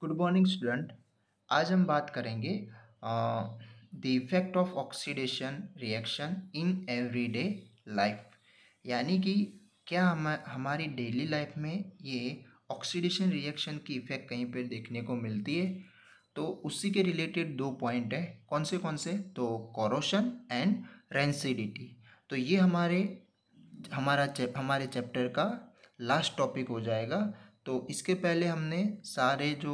Good morning student. आज हम बात करेंगे the effect of oxidation reaction in everyday life. यानी कि क्या हमारी डेली लाइफ में ये ऑक्सीडेशन रिएक्शन की इफ़ेक्ट कहीं पर देखने को मिलती है। तो उसी के रिलेटेड दो पॉइंट है। कौन से तो कोरोशन एंड रेंसिडिटी। तो ये हमारे चैप्टर का लास्ट टॉपिक हो जाएगा। तो इसके पहले हमने सारे जो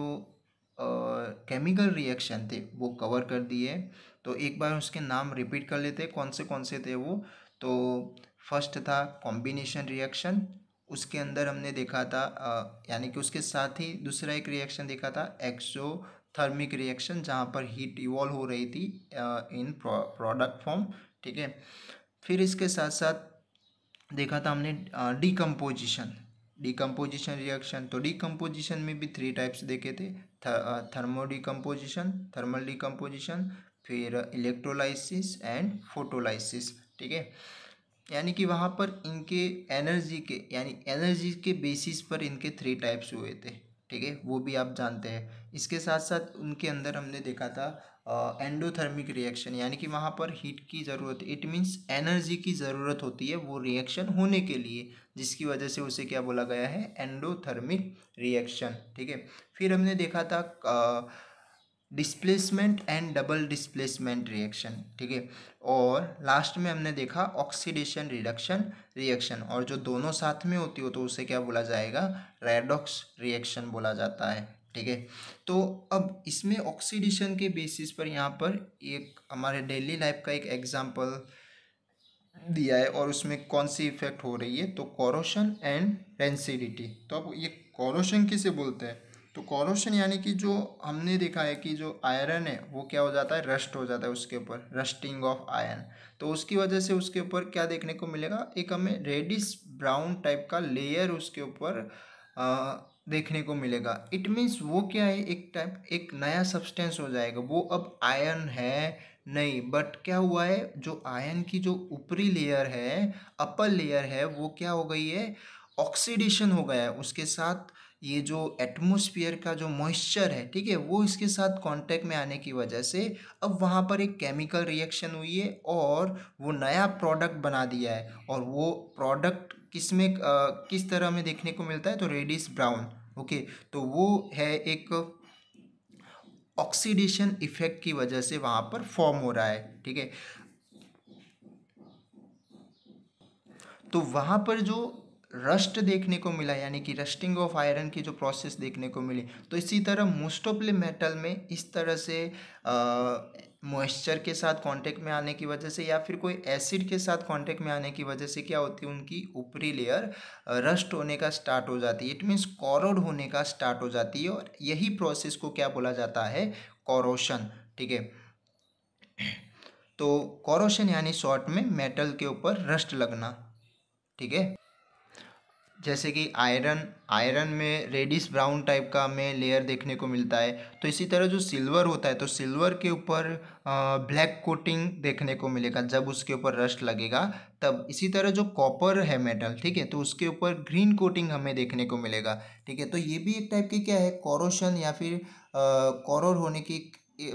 केमिकल रिएक्शन थे वो कवर कर दिए। तो एक बार उसके नाम रिपीट कर लेते हैं, कौन से थे वो। तो फर्स्ट था कॉम्बिनेशन रिएक्शन। उसके अंदर हमने देखा था यानी कि उसके साथ ही दूसरा एक रिएक्शन देखा था एक्सोथर्मिक रिएक्शन, जहाँ पर हीट इवॉल्व हो रही थी इन प्रोडक्ट फॉर्म। ठीक है। फिर इसके साथ साथ देखा था हमने डिकम्पोजिशन डिकम्पोजिशन रिएक्शन। तो डिकम्पोजिशन में भी थ्री टाइप्स देखे थे, थर्मो डिकम्पोजिशन, थर्मल डिकम्पोजिशन, फिर इलेक्ट्रोलाइसिस एंड फोटोलाइसिस। ठीक है। यानी कि वहाँ पर इनके एनर्जी के बेसिस पर इनके थ्री टाइप्स हुए थे। ठीक है, वो भी आप जानते हैं। इसके साथ साथ उनके अंदर हमने देखा था एंडोथर्मिक रिएक्शन, यानी कि वहाँ पर हीट की ज़रूरत, इट मीन्स एनर्जी की ज़रूरत होती है वो रिएक्शन होने के लिए, जिसकी वजह से उसे क्या बोला गया है, एंडोथर्मिक रिएक्शन। ठीक है। फिर हमने देखा था displacement and double displacement reaction. ठीक है। और लास्ट में हमने देखा ऑक्सीडेशन रिडक्शन रिएक्शन, और जो दोनों साथ में होती हो तो उसे क्या बोला जाएगा, रेडॉक्स रिएक्शन बोला जाता है। ठीक है। तो अब इसमें ऑक्सीडेशन के बेसिस पर यहाँ पर एक हमारे डेली लाइफ का एक एग्जांपल दिया है, और उसमें कौन सी इफेक्ट हो रही है, तो कोरोशन एंड रेंसिडिटी। तो अब ये कोरोशन किसे बोलते हैं, तो कोरोशन यानी कि जो हमने देखा है कि जो आयरन है वो क्या हो जाता है, रस्ट हो जाता है उसके ऊपर, रस्टिंग ऑफ आयरन। तो उसकी वजह से उसके ऊपर क्या देखने को मिलेगा, एक हमें रेडिश ब्राउन टाइप का लेयर उसके ऊपर देखने को मिलेगा। इट मीन्स वो क्या है, एक नया सब्सटेंस हो जाएगा। वो अब आयरन है नहीं, बट क्या हुआ है, जो आयन की जो ऊपरी लेयर है, अपर लेयर है, वो क्या हो गई है, ऑक्सीडेशन हो गया है। उसके साथ ये जो एटमॉस्फेयर का जो मॉइस्चर है, ठीक है, वो इसके साथ कांटेक्ट में आने की वजह से अब वहाँ पर एक केमिकल रिएक्शन हुई है और वो नया प्रोडक्ट बना दिया है। और वो प्रोडक्ट किस तरह में देखने को मिलता है, तो रेडिश ब्राउन। ओके। तो वो है एक ऑक्सीडेशन इफेक्ट की वजह से वहाँ पर फॉर्म हो रहा है। ठीक है। तो वहाँ पर जो रस्ट देखने को मिला, यानी कि रस्टिंग ऑफ आयरन की जो प्रोसेस देखने को मिली, तो इसी तरह मोस्ट ऑफ मेटल में इस तरह से मॉइस्चर के साथ कांटेक्ट में आने की वजह से या फिर कोई एसिड के साथ कांटेक्ट में आने की वजह से क्या होती है, उनकी ऊपरी लेयर रस्ट होने का स्टार्ट हो जाती है। इट मीन्स कोरोड होने का स्टार्ट हो जाती है, और यही प्रोसेस को क्या बोला जाता है, कोरोशन। ठीक है। तो कोरोशन यानी शॉर्ट में मेटल के ऊपर रस्ट लगना। ठीक है। जैसे कि आयरन आयरन में रेडिश ब्राउन टाइप का हमें लेयर देखने को मिलता है। तो इसी तरह जो सिल्वर होता है, तो सिल्वर के ऊपर ब्लैक कोटिंग देखने को मिलेगा जब उसके ऊपर रस्ट लगेगा तब। इसी तरह जो कॉपर है मेटल, ठीक है, तो उसके ऊपर ग्रीन कोटिंग हमें देखने को मिलेगा। ठीक है। तो ये भी एक टाइप की क्या है, कोरोशन या फिर कोरोड होने की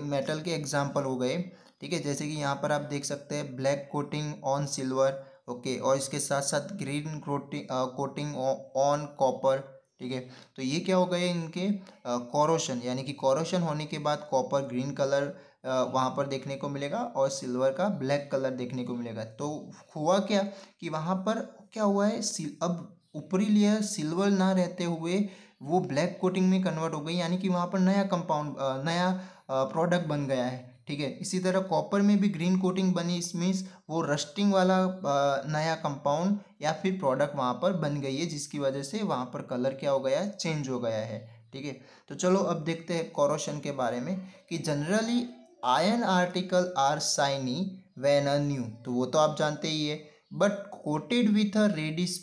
मेटल के एग्जाम्पल हो गए। ठीक है। जैसे कि यहाँ पर आप देख सकते हैं black coating on silver. Okay. और इसके साथ साथ ग्रीन कोटिंग ऑन कॉपर। ठीक है। तो ये क्या हो गए इनके कोरोशन, यानी कि कोरोशन होने के बाद कॉपर ग्रीन कलर वहाँ पर देखने को मिलेगा और सिल्वर का ब्लैक कलर देखने को मिलेगा। तो हुआ क्या कि वहाँ पर क्या हुआ है, अब ऊपरी लेयर सिल्वर ना रहते हुए वो ब्लैक कोटिंग में कन्वर्ट हो गई, यानी कि वहाँ पर नया कंपाउंड, नया प्रोडक्ट बन गया है। ठीक है। इसी तरह कॉपर में भी ग्रीन कोटिंग बनी, मीन्स वो रस्टिंग वाला नया कंपाउंड या फिर प्रोडक्ट वहाँ पर बन गई है, जिसकी वजह से वहाँ पर कलर क्या हो गया है, चेंज हो गया है। ठीक है। तो चलो अब देखते हैं कोरोशन के बारे में कि generally iron article are shiny when a new, तो वो तो आप जानते ही है, but coated with a reddish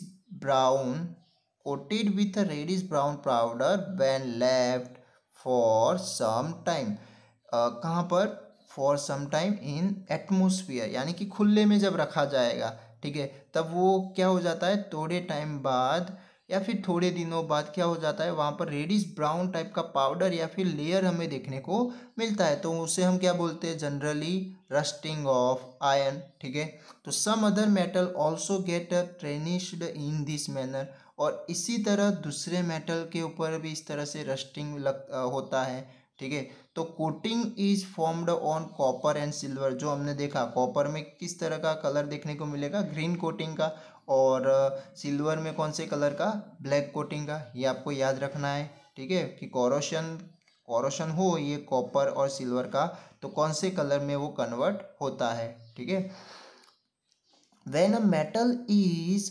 brown powder when left for some time. कहाँ पर, for some time in atmosphere, यानी कि खुले में जब रखा जाएगा, ठीक है, तब वो क्या हो जाता है, थोड़े टाइम बाद या फिर थोड़े दिनों बाद क्या हो जाता है, वहाँ पर रेडिश ब्राउन टाइप का पाउडर या फिर लेयर हमें देखने को मिलता है, तो उसे हम क्या बोलते हैं, जनरली रस्टिंग ऑफ आयरन। ठीक है, तो some other metal also get tarnished in this manner, और इसी तरह दूसरे मेटल के ऊपर भी इस तरह से रस्टिंग होता है। ठीक है, तो coating is formed on copper and silver, जो हमने देखा कॉपर में किस तरह का कलर देखने को मिलेगा, ग्रीन कोटिंग का, और सिल्वर में कौन से कलर का, ब्लैक कोटिंग का। ये आपको याद रखना है। ठीक है, कि कोरोशन कोरोशन हो ये कॉपर और सिल्वर का, तो कौन से कलर में वो कन्वर्ट होता है। ठीक है, when a metal is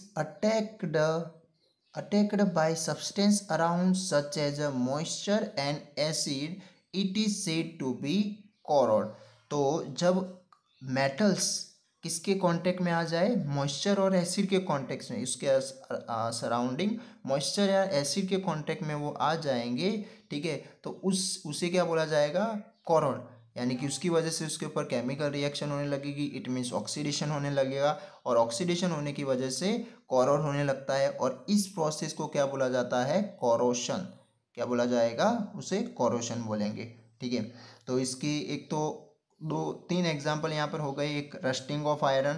attacked by substance around such as a moisture and acid, it is said to be corrode। तो जब मेटल्स किसके कांटेक्ट में आ जाए, मॉइस्चर और एसिड के कांटेक्ट में, उसके सराउंडिंग मॉइस्चर या एसिड के कांटेक्ट में वो आ जाएंगे। ठीक है, तो उसे क्या बोला जाएगा, कोरोड, यानी कि उसकी वजह से उसके ऊपर केमिकल रिएक्शन होने लगेगी, इट मीन्स ऑक्सीडेशन होने लगेगा, और ऑक्सीडेशन होने की वजह से कोरोड होने लगता है, और इस प्रोसेस को क्या बोला जाता है, कोरोशन। क्या बोला जाएगा, उसे कोरोशन बोलेंगे। ठीक है, तो इसकी एक तो दो तीन एग्जाम्पल यहाँ पर हो गए, एक रस्टिंग ऑफ आयरन,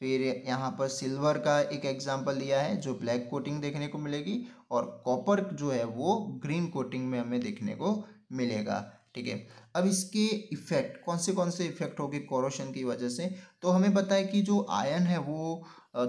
फिर यहाँ पर सिल्वर का एक एग्जाम्पल दिया है जो ब्लैक कोटिंग देखने को मिलेगी, और कॉपर जो है वो ग्रीन कोटिंग में हमें देखने को मिलेगा। ठीक है, अब इसके इफेक्ट कौन से इफेक्ट होंगे कोरोशन की वजह से, तो हमें पता है कि जो आयरन है वो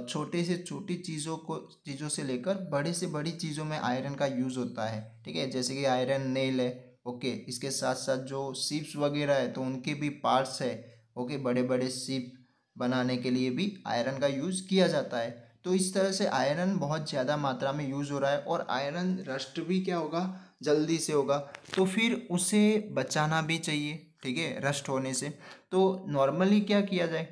छोटे से छोटी चीज़ों से लेकर बड़े से बड़ी चीज़ों में आयरन का यूज़ होता है। ठीक है, जैसे कि आयरन नेल है। ओके, इसके साथ साथ जो शिप्स वगैरह है तो उनके भी पार्ट्स है। ओके, बड़े बड़े शिप बनाने के लिए भी आयरन का यूज़ किया जाता है। तो इस तरह से आयरन बहुत ज़्यादा मात्रा में यूज़ हो रहा है, और आयरन रस्ट भी क्या होगा, जल्दी से होगा, तो फिर उसे बचाना भी चाहिए। ठीक है, रस्ट होने से। तो नॉर्मली क्या किया जाए,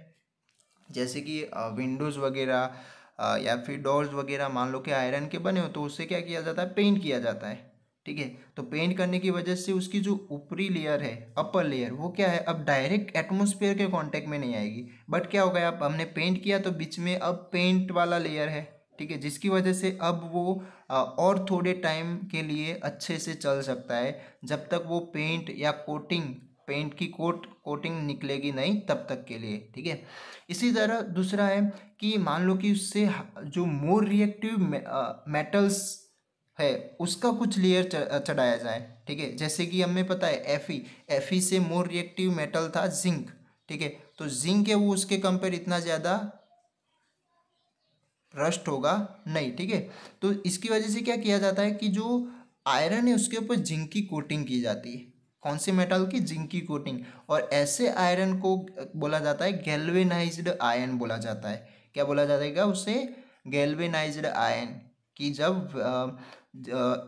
जैसे कि विंडोज़ वगैरह या फिर डोर्स वगैरह मान लो कि आयरन के बने हो, तो उससे क्या किया जाता है, पेंट किया जाता है। ठीक है, तो पेंट करने की वजह से उसकी जो ऊपरी लेयर है, अपर लेयर, वो क्या है, अब डायरेक्ट एटमॉस्फेयर के कांटेक्ट में नहीं आएगी, बट क्या हो गया, अब हमने पेंट किया तो बीच में अब पेंट वाला लेयर है। ठीक है, जिसकी वजह से अब वो और थोड़े टाइम के लिए अच्छे से चल सकता है, जब तक वो पेंट या पेंट की कोटिंग निकलेगी नहीं तब तक के लिए। ठीक है, इसी तरह दूसरा है कि मान लो कि उससे जो मोर रिएक्टिव मेटल्स है उसका कुछ लेयर चढ़ाया जाए। ठीक है, जैसे कि हमें पता है एफई से मोर रिएक्टिव मेटल था जिंक। ठीक है, तो जिंक है वो उसके कंपेयर इतना ज़्यादा रस्ट होगा नहीं। ठीक है, तो इसकी वजह से क्या किया जाता है कि जो आयरन है उसके ऊपर जिंक की कोटिंग की जाती है, कौन से मेटल की, जिंक की कोटिंग, और ऐसे आयरन को बोला जाता है गैल्वेनाइज्ड आयरन बोला जाता है। क्या बोला जाएगा उसे, गैल्वेनाइज्ड आयरन, कि जब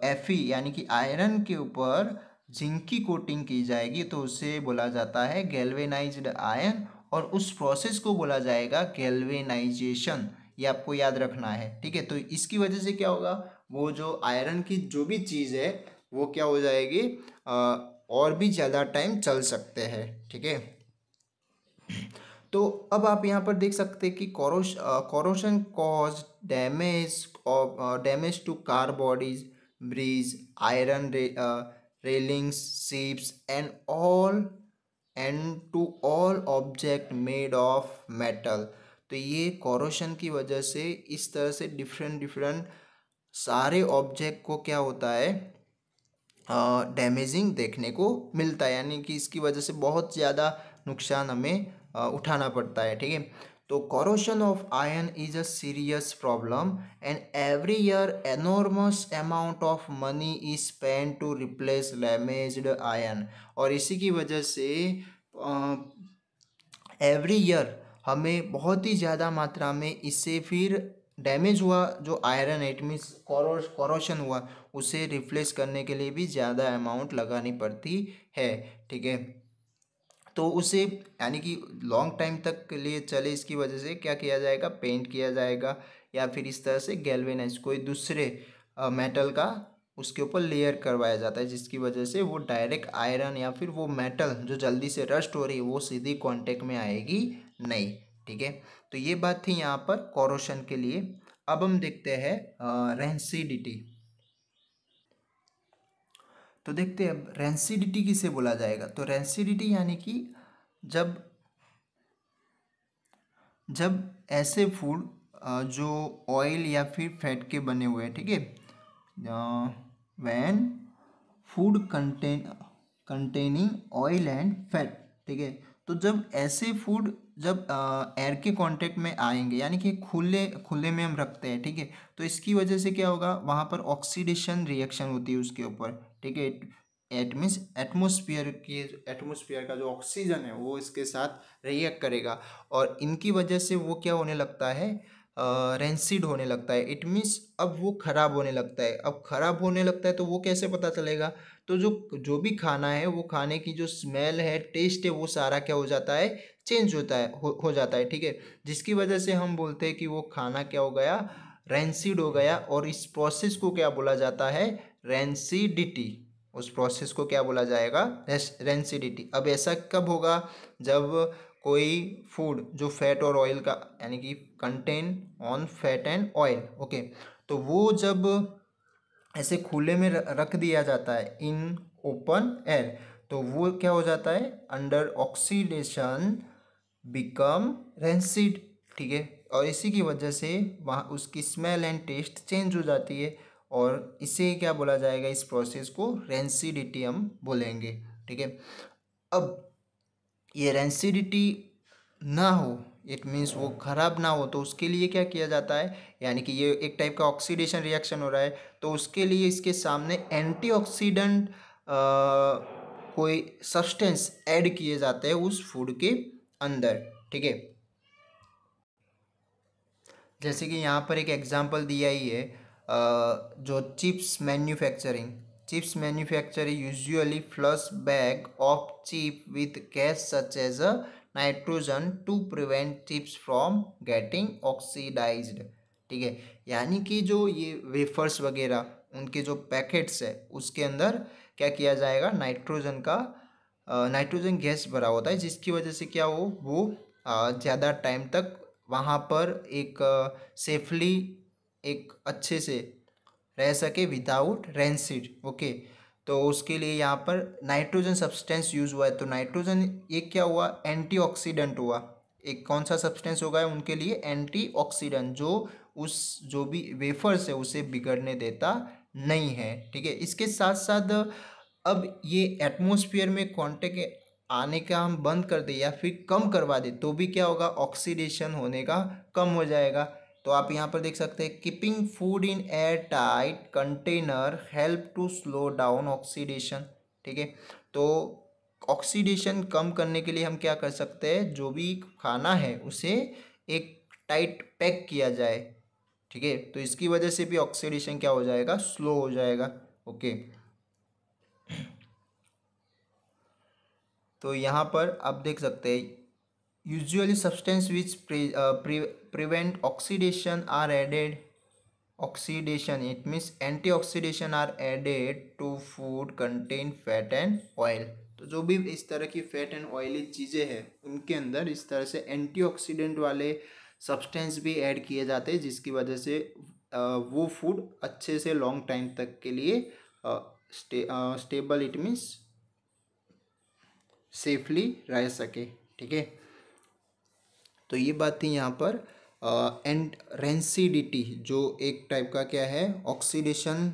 एफी यानी कि आयरन के ऊपर जिंक की कोटिंग की जाएगी तो उसे बोला जाता है गैल्वेनाइज्ड आयरन, और उस प्रोसेस को बोला जाएगा गैल्वेनाइजेशन। ये आपको याद रखना है। ठीक है, तो इसकी वजह से क्या होगा, वो जो आयरन की जो भी चीज़ है वो क्या हो जाएगी, और भी ज़्यादा टाइम चल सकते हैं। ठीक है, तो अब आप यहाँ पर देख सकते हैं कि corrosion cause damage to car bodies, bridge, iron railings, ships and to all object made of metal. तो ये कोरोशन की वजह से इस तरह से डिफरेंट डिफरेंट सारे ऑब्जेक्ट को क्या होता है, डैमेजिंग देखने को मिलता है, यानी कि इसकी वजह से बहुत ज़्यादा नुकसान हमें उठाना पड़ता है। ठीक है, तो corrosion of iron is a serious problem and every year enormous amount of money is spend to replace damaged iron, और इसी की वजह से एवरी ईयर हमें बहुत ही ज़्यादा मात्रा में इससे फिर डैमेज हुआ जो आयरन है, इट मीन्स कोरोशन हुआ, उसे रिप्लेस करने के लिए भी ज़्यादा अमाउंट लगानी पड़ती है। ठीक है, तो उसे यानी कि लॉन्ग टाइम तक के लिए चले, इसकी वजह से क्या किया जाएगा, पेंट किया जाएगा, या फिर इस तरह से गैल्वेनाइज कोई दूसरे मेटल का उसके ऊपर लेयर करवाया जाता है, जिसकी वजह से वो डायरेक्ट आयरन या फिर वो मेटल जो जल्दी से रस्ट हो रही है वो सीधी कांटेक्ट में आएगी नहीं। ठीक है, तो ये बात थी यहाँ पर कोरोशन के लिए। अब हम देखते हैं रेंसिडिटी। तो देखते हैं अब रेंसिडिटी किसे बोला जाएगा। तो रेंसिडिटी यानी कि जब जब ऐसे फूड जो ऑयल या फिर फैट के बने हुए हैं, ठीक है, when food containing oil and fat, ठीक है। तो जब ऐसे फूड जब एयर के कांटेक्ट में आएंगे, यानी कि खुले खुले में हम रखते हैं, ठीक है, तो इसकी वजह से क्या होगा, वहाँ पर ऑक्सीडेशन रिएक्शन होती है उसके ऊपर, ठीक है। एट मीन्स एटमोस्फियर का जो ऑक्सीजन है वो इसके साथ रिएक्ट करेगा, और इनकी वजह से वो क्या होने लगता है, रेंसिड होने लगता है। इट मीन्स अब वो खराब होने लगता है। अब खराब होने लगता है तो वो कैसे पता चलेगा, तो जो जो भी खाना है, वो खाने की जो स्मेल है, टेस्ट है, वो सारा क्या हो जाता है, चेंज होता है, हो जाता है, ठीक है। जिसकी वजह से हम बोलते हैं कि वो खाना क्या हो गया, रेंसिड हो गया। और इस प्रोसेस को क्या बोला जाता है, रेंसिडिटी। उस प्रोसेस को क्या बोला जाएगा, रेंसिडिटी। अब ऐसा कब होगा, जब कोई फूड जो फैट और ऑयल का, यानी कि contain on fat and oil, okay, तो वो जब ऐसे खुले में रख दिया जाता है इन ओपन एयर, तो वो क्या हो जाता है, अंडर ऑक्सीडेशन बिकम रेंसिड, ठीक है। और इसी की वजह से वहाँ उसकी स्मेल एंड टेस्ट चेंज हो जाती है, और इसे क्या बोला जाएगा, इस प्रोसेस को रेंसिडिटी हम बोलेंगे, ठीक है। अब ये रेंसिडिटी ना हो, इट मीन्स वो खराब ना हो, तो उसके लिए क्या किया जाता है, यानी कि ये एक टाइप का ऑक्सीडेशन रिएक्शन हो रहा है, तो उसके लिए इसके सामने एंटीऑक्सीडेंट कोई सब्सटेंस ऐड किए जाते हैं उस फूड के अंदर, ठीक है। जैसे कि यहाँ पर एक एग्जांपल दिया ही है, जो chips manufacturing usually flush bag of chip with gas such as a nitrogen to prevent chips from getting oxidized, ठीक है। यानी कि जो ये वेफर्स वगैरह उनके जो पैकेट्स है, उसके अंदर क्या किया जाएगा, नाइट्रोजन गैस भरा होता है, जिसकी वजह से क्या हो, वो ज़्यादा टाइम तक वहाँ पर एक सेफली, एक अच्छे से रह सके विदाउट रेंसिड, ओके। तो उसके लिए यहाँ पर नाइट्रोजन सब्सटेंस यूज हुआ है। तो नाइट्रोजन एक क्या हुआ, एंटीऑक्सीडेंट हुआ। एक कौन सा सब्सटेंस होगा उनके लिए, एंटीऑक्सीडेंट, जो उस जो भी वेफर्स है उसे बिगड़ने देता नहीं है, ठीक है। इसके साथ साथ अब ये एटमॉस्फेयर में कांटेक्ट आने का हम बंद कर दे या फिर कम करवा दे, तो भी क्या होगा, ऑक्सीडेशन होने का कम हो जाएगा। तो आप यहाँ पर देख सकते हैं, keeping food in air tight container help to slow down oxidation, ठीक है। तो ऑक्सीडेशन कम करने के लिए हम क्या कर सकते हैं, जो भी खाना है उसे एक टाइट पैक किया जाए, ठीक है। तो इसकी वजह से भी ऑक्सीडेशन क्या हो जाएगा, स्लो हो जाएगा, ओके। तो यहाँ पर आप देख सकते हैं, usually substance which prevent oxidation it means antioxidation are added to food contain fat and oil. तो जो भी इस तरह की फैट एंड ऑयली चीज़ें हैं, उनके अंदर इस तरह से एंटीऑक्सीडेंट वाले सब्सटेंस भी ऐड किए जाते हैं, जिसकी वजह से वो फूड अच्छे से लॉन्ग टाइम तक के लिए स्टेबल, इट मीन्स सेफली रह सके, ठीक है। तो ये बात थी यहाँ पर। एंड रेंसिडिटी जो एक टाइप का क्या है, ऑक्सीडेशन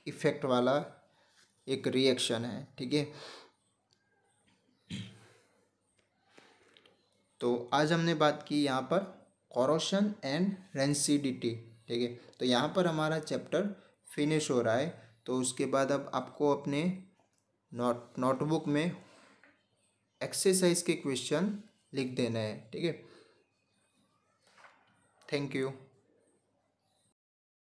इफेक्ट वाला एक रिएक्शन है, ठीक है। तो आज हमने बात की यहाँ पर कॉरोशन एंड रेंसिडिटी, ठीक है। तो यहाँ पर हमारा चैप्टर फिनिश हो रहा है। तो उसके बाद अब आपको अपने नोटबुक में एक्सरसाइज के क्वेश्चन लिख देना है, ठीक है। Thank you.